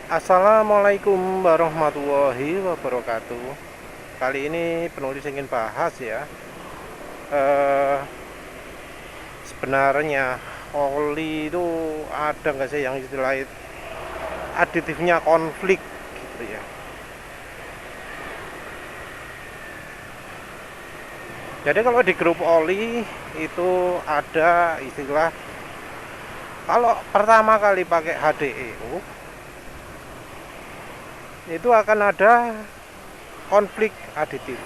Assalamualaikum warahmatullahi wabarakatuh. Kali ini penulis ingin bahas ya, eh, sebenarnya oli itu ada nggak sih yang istilah aditifnya konflik gitu ya. Jadi kalau di grup oli itu ada istilah, kalau pertama kali pakai HDEO itu akan ada konflik aditif.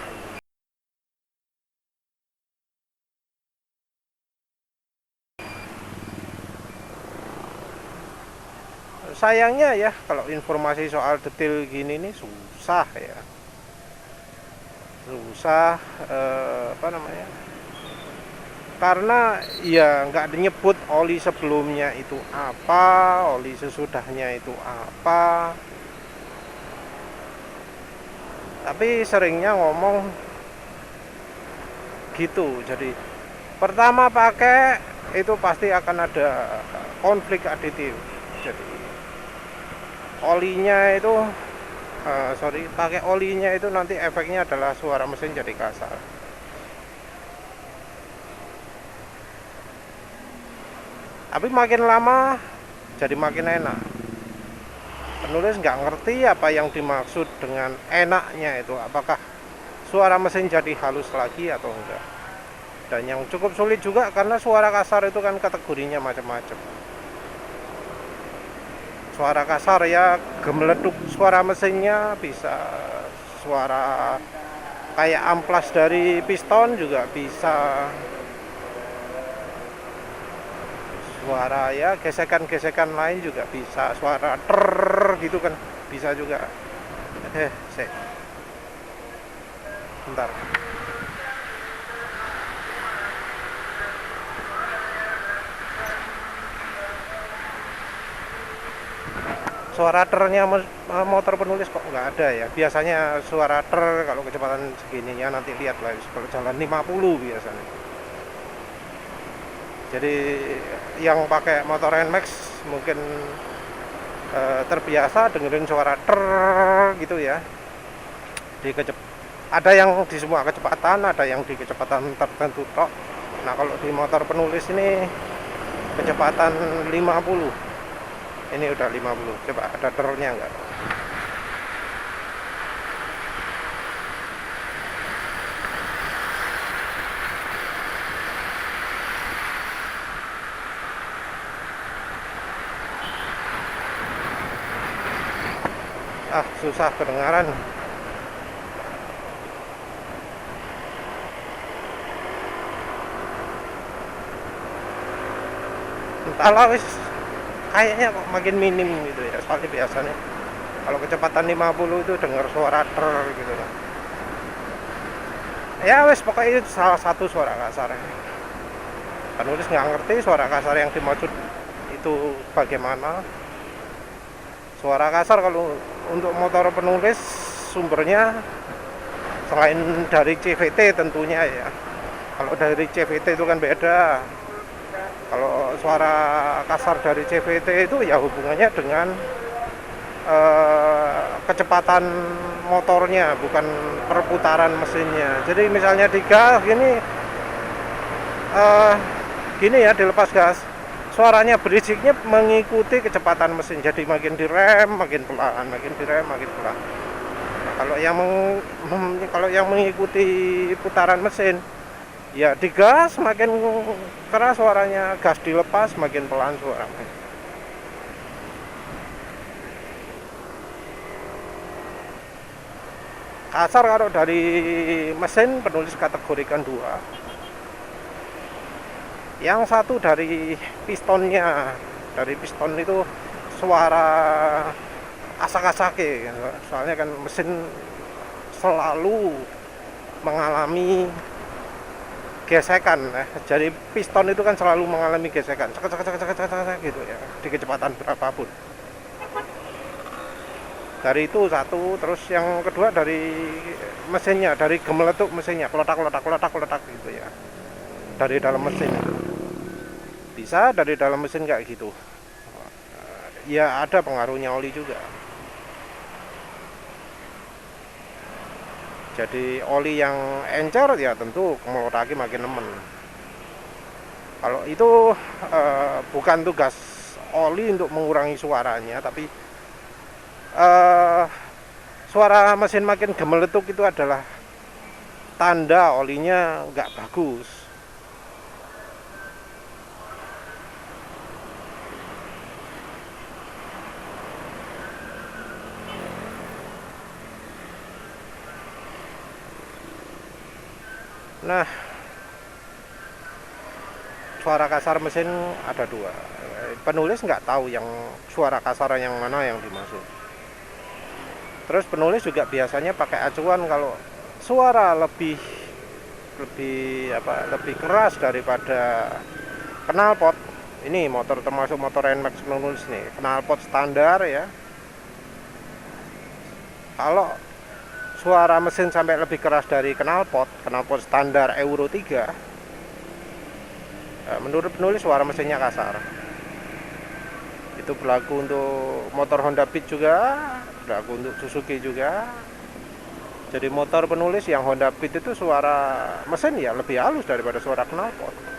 Sayangnya ya, kalau informasi soal detail gini nih susah ya, susah, apa namanya, karena ya nggak nyebut oli sebelumnya itu apa, oli sesudahnya itu apa, tapi seringnya ngomong gitu. Jadi pertama pakai itu pasti akan ada konflik aditif. Jadi olinya itu, sorry, pakai olinya itu nanti efeknya adalah suara mesin jadi kasar. Tapi makin lama jadi makin enak. Penulis nggak ngerti apa yang dimaksud dengan enaknya itu, apakah suara mesin jadi halus lagi atau enggak. Dan yang cukup sulit juga karena suara kasar itu kan kategorinya macam-macam. Suara kasar ya gemeleduk suara mesinnya, bisa suara kayak amplas dari piston juga bisa, suara ya gesekan-gesekan lain juga bisa, suara ter gitu kan bisa juga. eh Sek, bentar. Suara ternya motor penulis kok nggak ada ya. Biasanya suara ter kalau kecepatan segini ya, nanti lihat lah kalau jalan 50 biasanya. Jadi yang pakai motor NMAX mungkin terbiasa dengerin suara ter gitu ya. Di ada yang di semua kecepatan, ada yang di kecepatan tertentu tok. Nah, kalau di motor penulis ini kecepatan 50. Ini udah 50. Coba ada ternya enggak? Ah, susah kedengaran. Entahlah wis, kayaknya kok makin minim gitu ya. Soalnya biasanya kalau kecepatan 50 itu dengar suara ter gitu kan. Ya wes, pokoknya itu salah satu suara kasar. Penulis nggak ngerti suara kasar yang dimaksud itu bagaimana. Suara kasar kalau untuk motor penulis sumbernya selain dari CVT tentunya ya. Kalau dari CVT itu kan beda. Kalau suara kasar dari CVT itu ya hubungannya dengan kecepatan motornya, bukan perputaran mesinnya. Jadi misalnya di gas gini, eh, gini ya, dilepas gas, suaranya berisiknya mengikuti kecepatan mesin. Jadi makin direm makin pelan, makin direm makin pelan. Nah, kalau yang mengikuti putaran mesin, ya digas makin keras suaranya, gas dilepas makin pelan suaranya. Kasar kalau dari mesin penulis kategorikan dua. Yang satu dari pistonnya. Dari piston itu suara asak-asake, soalnya kan mesin selalu mengalami gesekan. Jadi piston itu kan selalu mengalami gesekan, cek cek cek cek cek cek gitu ya, di kecepatan berapapun. Dari itu satu. Terus yang kedua dari mesinnya, dari gemeletuk mesinnya, keletak keletak keletak keletak gitu ya, dari dalam mesin. Bisa dari dalam mesin kayak gitu ya, ada pengaruhnya oli juga. Jadi oli yang encer ya tentu meloraki makin nemen. Kalau itu bukan tugas oli untuk mengurangi suaranya, tapi eh, suara mesin makin gemeletuk itu adalah tanda olinya nggak bagus. Nah, suara kasar mesin ada dua. Penulis nggak tahu yang suara kasar yang mana yang dimaksud. Terus penulis juga biasanya pakai acuan kalau suara lebih lebih lebih keras daripada knalpot. Ini motor termasuk motor NMAX penulis nih, knalpot standar ya. Kalau suara mesin sampai lebih keras dari knalpot standar Euro 3, menurut penulis suara mesinnya kasar. Itu berlaku untuk motor Honda Beat juga, berlaku untuk Suzuki juga. Jadi motor penulis yang Honda Beat itu suara mesin ya lebih halus daripada suara knalpot.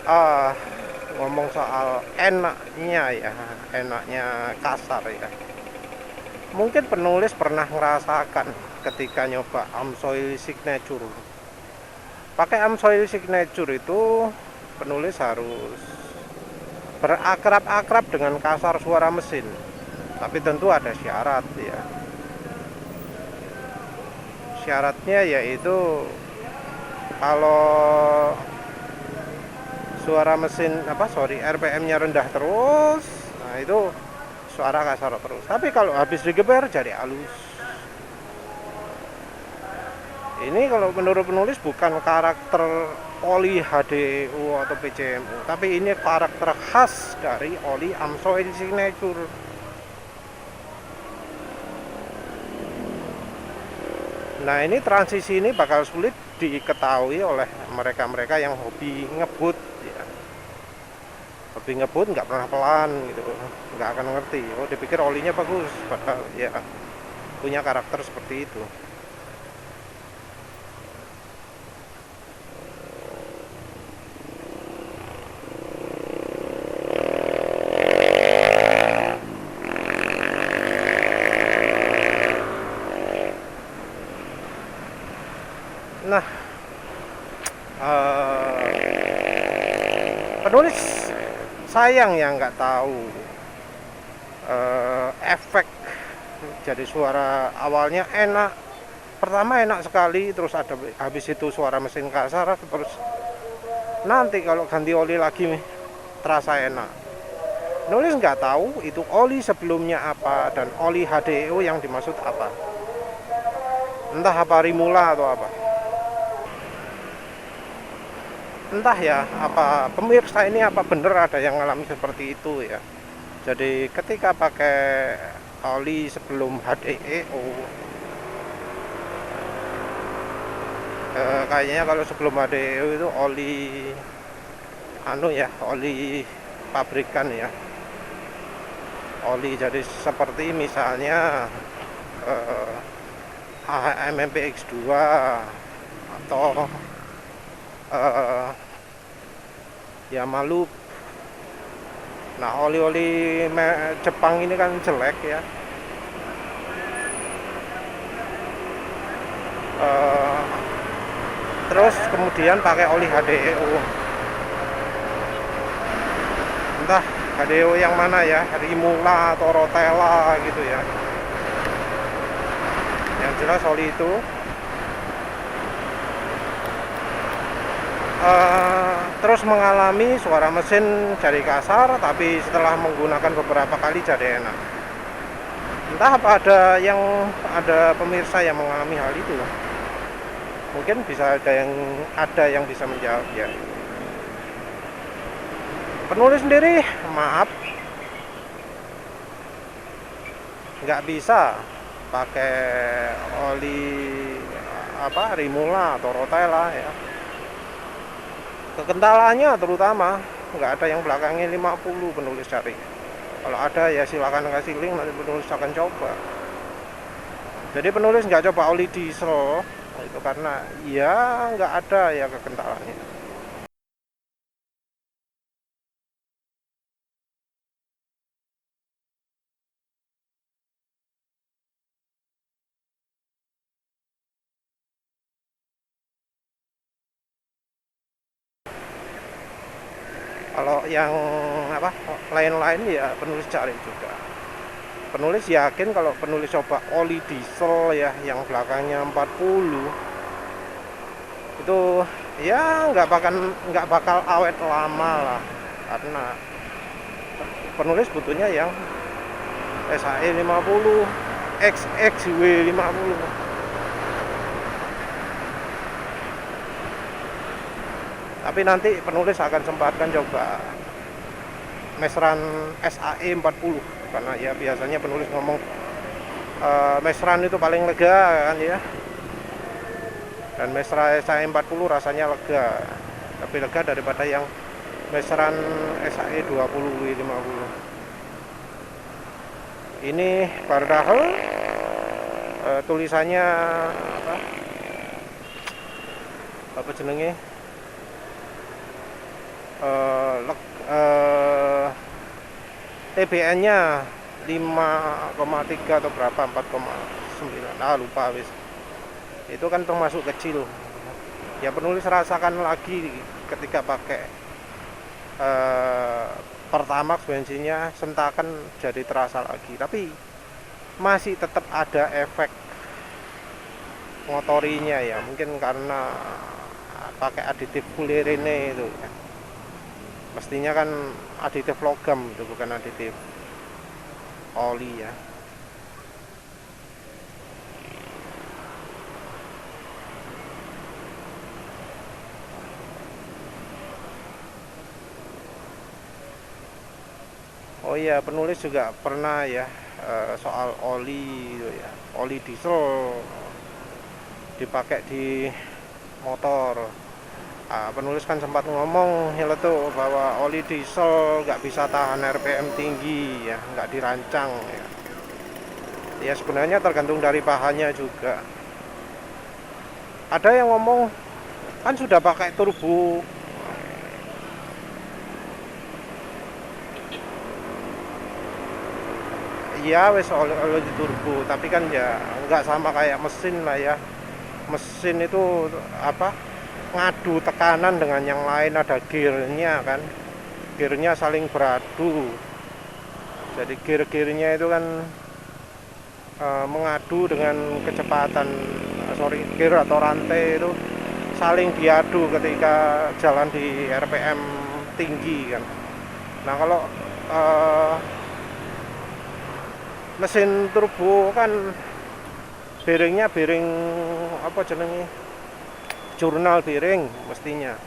Ah, ngomong soal enaknya kasar ya. Mungkin penulis pernah merasakan ketika nyoba Amsoil Signature. Pakai Amsoil Signature itu penulis harus berakrab-akrab dengan kasar suara mesin. Tapi tentu ada syarat ya. Syaratnya yaitu kalau suara mesin RPM-nya rendah terus, nah itu suara kasar terus. Tapi kalau habis digeber jadi halus. Ini kalau menurut penulis bukan karakter oli HDU atau PCMU, tapi ini karakter khas dari oli Amsoil Signature. Nah, ini transisi ini bakal sulit diketahui oleh mereka-mereka yang hobi ngebut ya. Hobi ngebut nggak pernah pelan gitu, nggak akan ngerti. Oh, dipikir olinya bagus, padahal ya punya karakter seperti itu. Nah, penulis sayang ya nggak tahu efek. Jadi suara awalnya enak, pertama enak sekali, terus ada habis itu suara mesin kasar, terus nanti kalau ganti oli lagi terasa enak. Penulis nggak tahu itu oli sebelumnya apa dan oli HDO yang dimaksud apa, entah apa Rimula atau apa. Entah ya, apa pemirsa ini apa bener ada yang ngalami seperti itu ya. Jadi ketika pakai oli sebelum HDEO, kayaknya kalau sebelum HDEO itu oli oli pabrikan ya. Oli jadi seperti misalnya AHM MPX2 atau Yamalup. Nah, oli-oli Jepang ini kan jelek ya. Terus kemudian pakai oli HDEO. Entah HDEO yang mana ya, Rimula atau Rotella gitu ya. Yang jelas oli itu terus mengalami suara mesin jadi kasar, tapi setelah menggunakan beberapa kali jadi enak. Entah apa ada pemirsa yang mengalami hal itu. Mungkin bisa ada yang bisa menjawab ya. Penulis sendiri, maaf, nggak bisa pakai oli Rimula atau Rotella ya. Kekentalannya terutama nggak ada yang belakangnya 50 penulis cari. Kalau ada ya silakan kasih link, nanti penulis akan coba. Jadi penulis nggak coba oli diesel itu karena ya nggak ada ya kekentalannya. Kalau yang lain-lain ya penulis cari juga. Penulis yakin kalau penulis coba oli diesel ya yang belakangnya 40 itu ya nggak bakal awet lama lah, karena penulis butuhnya yang SAE 50 XXW 50. Tapi nanti penulis akan sempatkan coba mesran SAE 40 karena ya biasanya penulis ngomong mesran itu paling lega kan ya, dan mesra SAE 40 rasanya lega, lebih lega daripada yang mesran SAE 20 50. Ini Bardahel, tulisannya apa jenenge, TBN-nya 5,3 atau berapa, 4,9, lupa wis. Itu kan termasuk kecil. Ya penulis rasakan lagi ketika pakai Pertamax bensinnya sentakan jadi terasa lagi, tapi masih tetap ada efek motorinya ya, mungkin karena pakai aditif fullerene itu ya. Mestinya kan aditif logam itu, bukan aditif oli ya. Oh iya, penulis juga pernah ya soal oli itu ya, oli diesel dipakai di motor. Penulis kan sempat ngomong ya tuh bahwa oli diesel nggak bisa tahan RPM tinggi ya, nggak dirancang ya. Ya sebenarnya tergantung dari bahannya juga. Ada yang ngomong kan sudah pakai turbo. Iya wes oli turbo, tapi kan ya nggak sama kayak mesin lah ya. Mesin itu ngadu tekanan dengan yang lain, ada gearnya kan, gearnya saling beradu, jadi gear-gearnya itu kan mengadu dengan kecepatan, gear atau rantai itu saling diadu ketika jalan di RPM tinggi kan. Nah kalau mesin turbo kan bearingnya bearing jurnal bearing, mestinya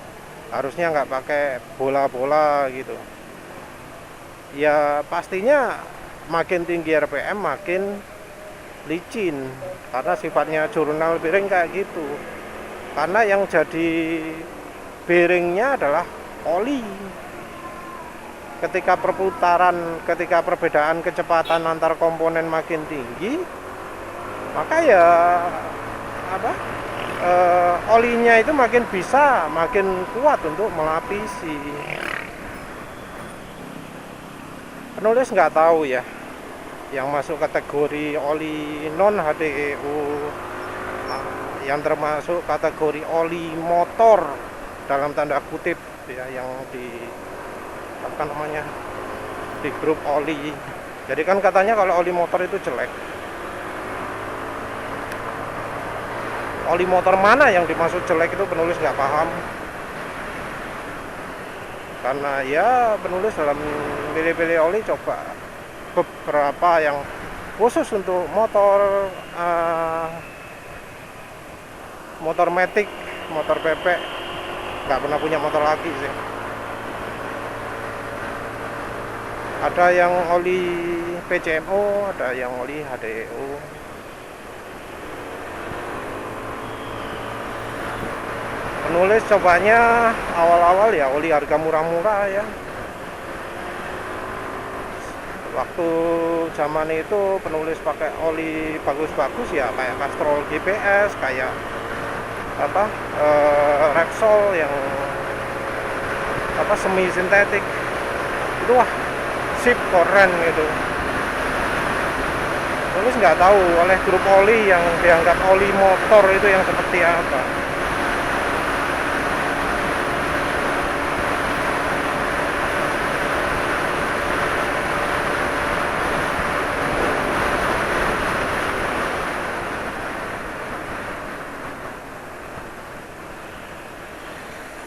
harusnya nggak pakai bola-bola gitu ya. Pastinya makin tinggi RPM makin licin karena sifatnya jurnal bearing kayak gitu, karena yang jadi bearingnya adalah oli. Ketika perbedaan kecepatan antar komponen makin tinggi, maka ya olinya itu makin kuat untuk melapisi. Penulis nggak tahu ya yang masuk kategori oli non HDEU, yang termasuk kategori oli motor dalam tanda kutip ya, yang di di grup oli. Jadi kan katanya kalau oli motor itu jelek. Oli motor mana yang dimaksud jelek itu penulis nggak paham, karena ya penulis dalam pilih-pilih oli coba beberapa yang khusus untuk motor motor matic, motor PP. Nggak pernah punya motor lagi sih. Ada yang oli PCMO, ada yang oli HDO. Penulis cobanya awal-awal ya oli harga murah-murah ya. Waktu zaman itu penulis pakai oli bagus-bagus ya, kayak Castrol GPS, kayak apa Repsol yang apa semi sintetik itu, wah sip, keren gitu. Terus nggak tahu oleh grup oli yang dianggap oli motor itu yang seperti apa.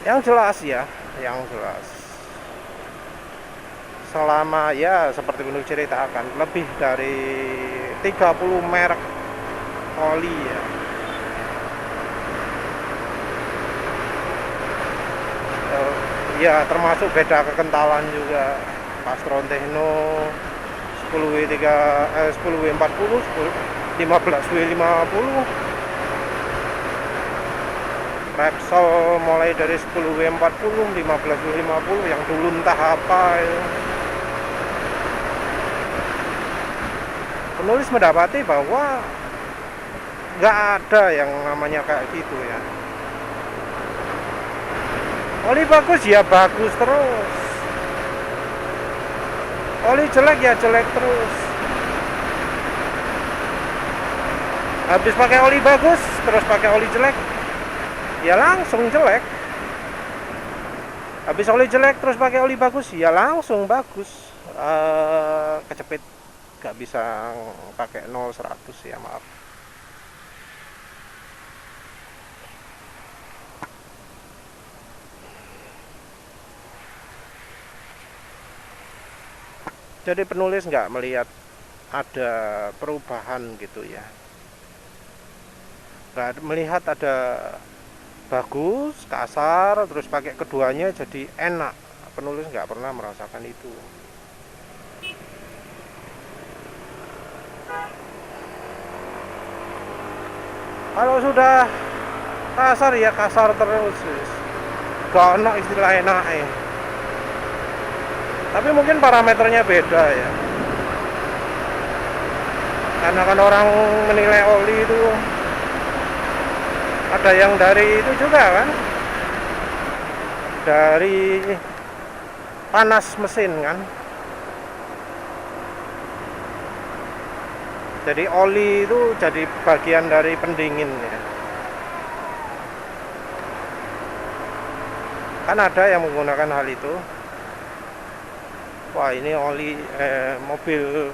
Yang jelas ya, yang jelas selama ya seperti penulis ceritakan lebih dari 30 merek oli ya. Ya termasuk beda kekentalan juga. Pastron Techno 10W3 10W40 15W50, Repsol mulai dari 10W40 15W50 yang dulu entah apa ya. Penulis mendapati bahwa nggak ada yang namanya kayak gitu ya. Oli bagus ya bagus terus, oli jelek ya jelek terus. Habis pakai oli bagus terus pakai oli jelek ya langsung jelek. Habis oli jelek terus pakai oli bagus ya langsung bagus. Kecepit, gak bisa pakai 0-100 ya, maaf. Jadi penulis nggak melihat ada perubahan gitu ya, nggak melihat ada bagus, kasar, terus pakai keduanya jadi enak. Penulis nggak pernah merasakan itu. Kalau sudah kasar ya kasar terus, gak ada istilah enak ya. Tapi mungkin parameternya beda ya, karena kan orang menilai oli itu ada yang dari itu juga kan, dari panas mesin kan. Jadi oli itu jadi bagian dari pendingin ya. Kan ada yang menggunakan hal itu. Wah, ini oli mobil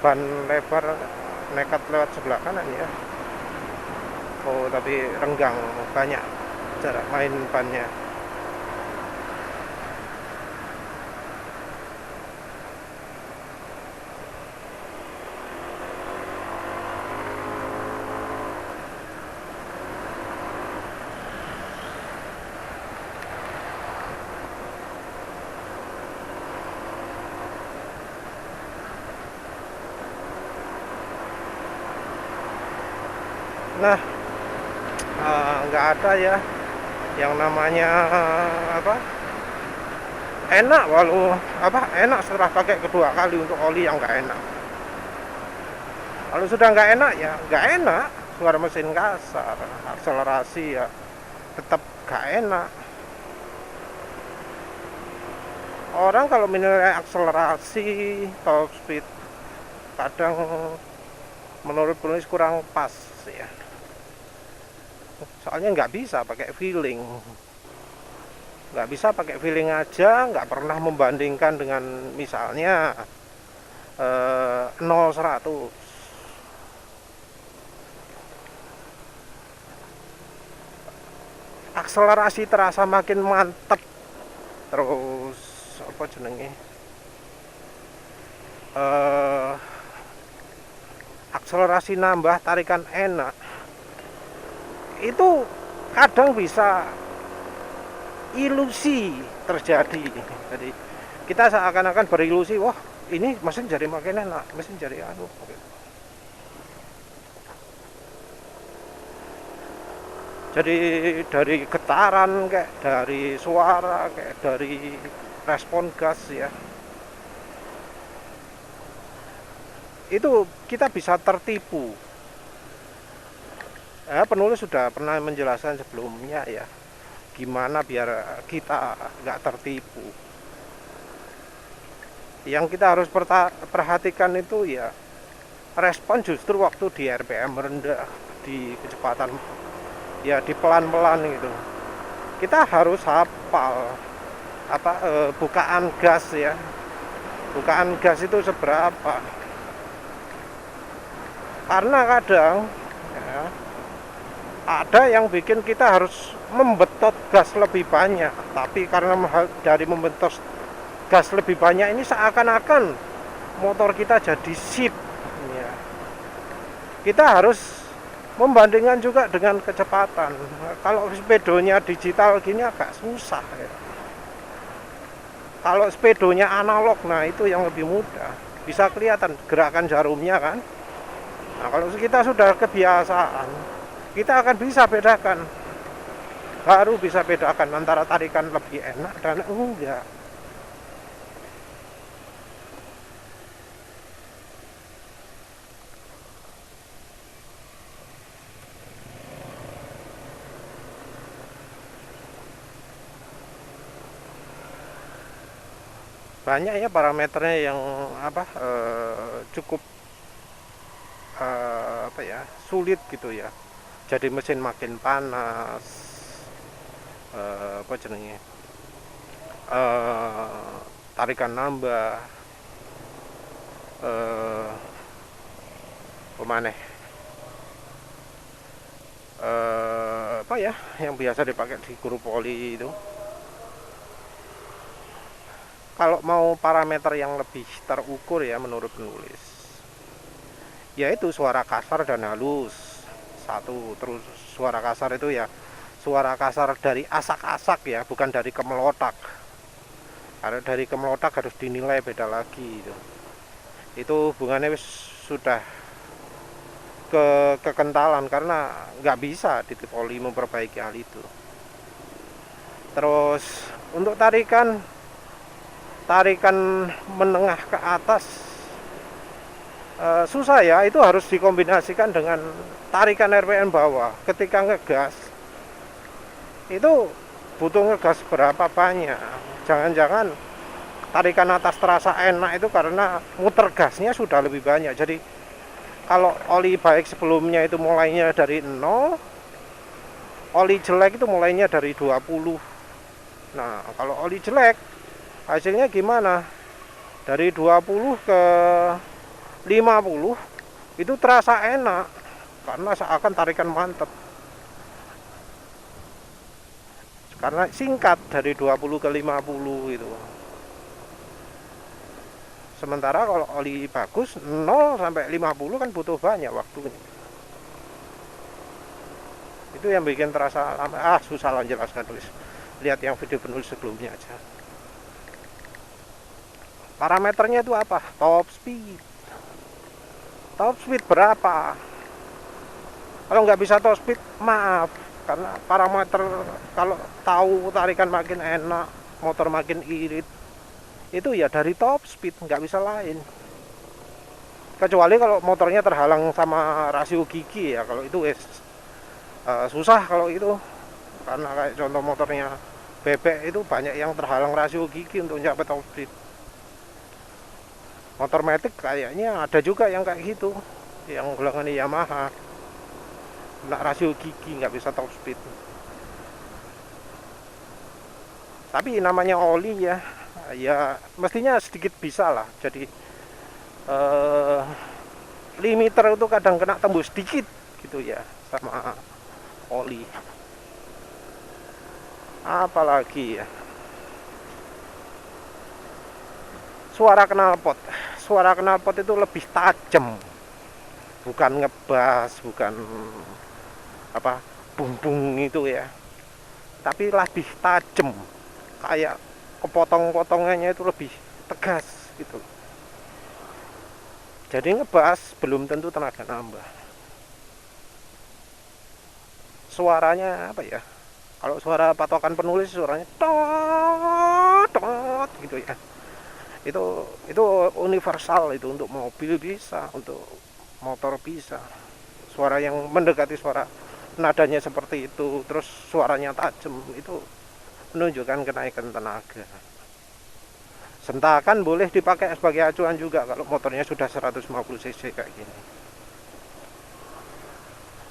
ban lebar nekat lewat sebelah kanan ya. Oh, tapi renggang, banyak jarak main bannya. Nah, nggak ada ya yang namanya apa enak, walau apa enak setelah pakai kedua kali untuk oli yang nggak enak. Kalau sudah nggak enak ya nggak enak, suara mesin kasar, akselerasi ya tetap nggak enak. Orang kalau menilai akselerasi, top speed kadang menurut penulis kurang pas ya. Soalnya nggak bisa pakai feeling, nggak bisa pakai feeling aja, nggak pernah membandingkan dengan misalnya 0-100. Akselerasi terasa makin mantep, terus apa jenenge akselerasi nambah, tarikan enak, itu kadang bisa ilusi terjadi. Jadi Kita seakan-akan berilusi, wah ini mesin jadi makin enak, mesin jadi anu. Jadi dari getaran, kayak dari suara, kayak dari respon gas ya, itu kita bisa tertipu. Penulis sudah pernah menjelaskan sebelumnya ya, gimana biar kita nggak tertipu. Yang kita harus perhatikan itu ya respon justru waktu di RPM rendah, di kecepatan ya di pelan-pelan gitu. Kita harus hafal bukaan gas ya, bukaan gas itu seberapa, karena kadang ya, ada yang bikin kita harus membetot gas lebih banyak, tapi karena dari membetot gas lebih banyak ini seakan-akan motor kita jadi sip ya. Kita harus membandingkan juga dengan kecepatan. Kalau sepedonya digital gini agak susah ya. Kalau sepedonya analog, nah itu yang lebih mudah, bisa kelihatan gerakan jarumnya kan. Nah kalau kita sudah kebiasaan, kita akan bisa bedakan, baru bisa bedakan antara tarikan lebih enak dan enggak. Banyak ya parameternya yang cukup sulit gitu ya. Jadi mesin makin panas, tarikan nambah, pemaneh yang biasa dipakai di guru poli itu. Kalau mau parameter yang lebih terukur ya menurut penulis, yaitu suara kasar dan halus satu. Terus suara kasar itu ya suara kasar dari asak-asak ya, bukan dari kemelotak. Karena dari kemelotak harus dinilai beda lagi itu. Itu hubungannya sudah ke kekentalan, karena nggak bisa di poli memperbaiki hal itu. Terus untuk tarikan menengah ke atas susah ya, itu harus dikombinasikan dengan tarikan RPM bawah. Ketika ngegas itu butuh ngegas berapa banyak. Jangan-jangan tarikan atas terasa enak itu karena muter gasnya sudah lebih banyak. Jadi kalau oli baik sebelumnya itu mulainya dari 0, oli jelek itu mulainya dari 20. Nah kalau oli jelek hasilnya gimana? Dari 20 ke 50 itu terasa enak karena seakan tarikan mantap. Karena singkat dari 20 ke 50 itu. Sementara kalau oli bagus 0 sampai 50 kan butuh banyak waktunya. Itu yang bikin terasa lama. Susah lah jelaskan, tulis. Lihat yang video penulis sebelumnya aja. Parameternya itu apa? Top speed. Top speed berapa? Kalau nggak bisa top speed, maaf. Karena parameter kalau tahu tarikan makin enak, motor makin irit, itu ya dari top speed, nggak bisa lain. Kecuali kalau motornya terhalang sama rasio gigi ya, kalau itu susah kalau itu. Karena kayak contoh motornya bebek itu banyak yang terhalang rasio gigi untuk mencapai top speed. Motor matic kayaknya ada juga yang kayak gitu, yang golongan Yamaha, nggak rasio gigi, nggak bisa top speed. Tapi namanya oli ya mestinya sedikit bisa lah. Jadi limiter itu kadang kena tembus sedikit gitu ya sama oli. Apalagi ya, suara knalpot itu lebih tajam, bukan ngebas, bukan bung-bung itu ya, tapi lebih tajam, kayak kepotong-potongannya itu lebih tegas gitu. Jadi ngebas belum tentu tenaga nambah. Suaranya apa ya? Kalau suara patokan penulis suaranya tot tot gitu ya. Itu universal, itu untuk mobil bisa, untuk motor bisa. Suara yang mendekati suara nadanya seperti itu, terus suaranya tajam, itu menunjukkan kenaikan tenaga. Sentakan boleh dipakai sebagai acuan juga kalau motornya sudah 150 cc kayak gini.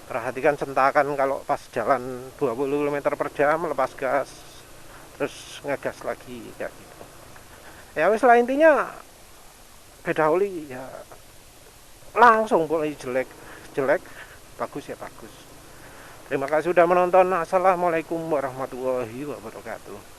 Perhatikan sentakan kalau pas jalan 20 km per jam, lepas gas, terus ngegas lagi kayak gitu. Ya wis lah, intinya beda oli ya langsung boleh jelek, bagus ya bagus. Terima kasih sudah menonton. Assalamualaikum warahmatullahi wabarakatuh.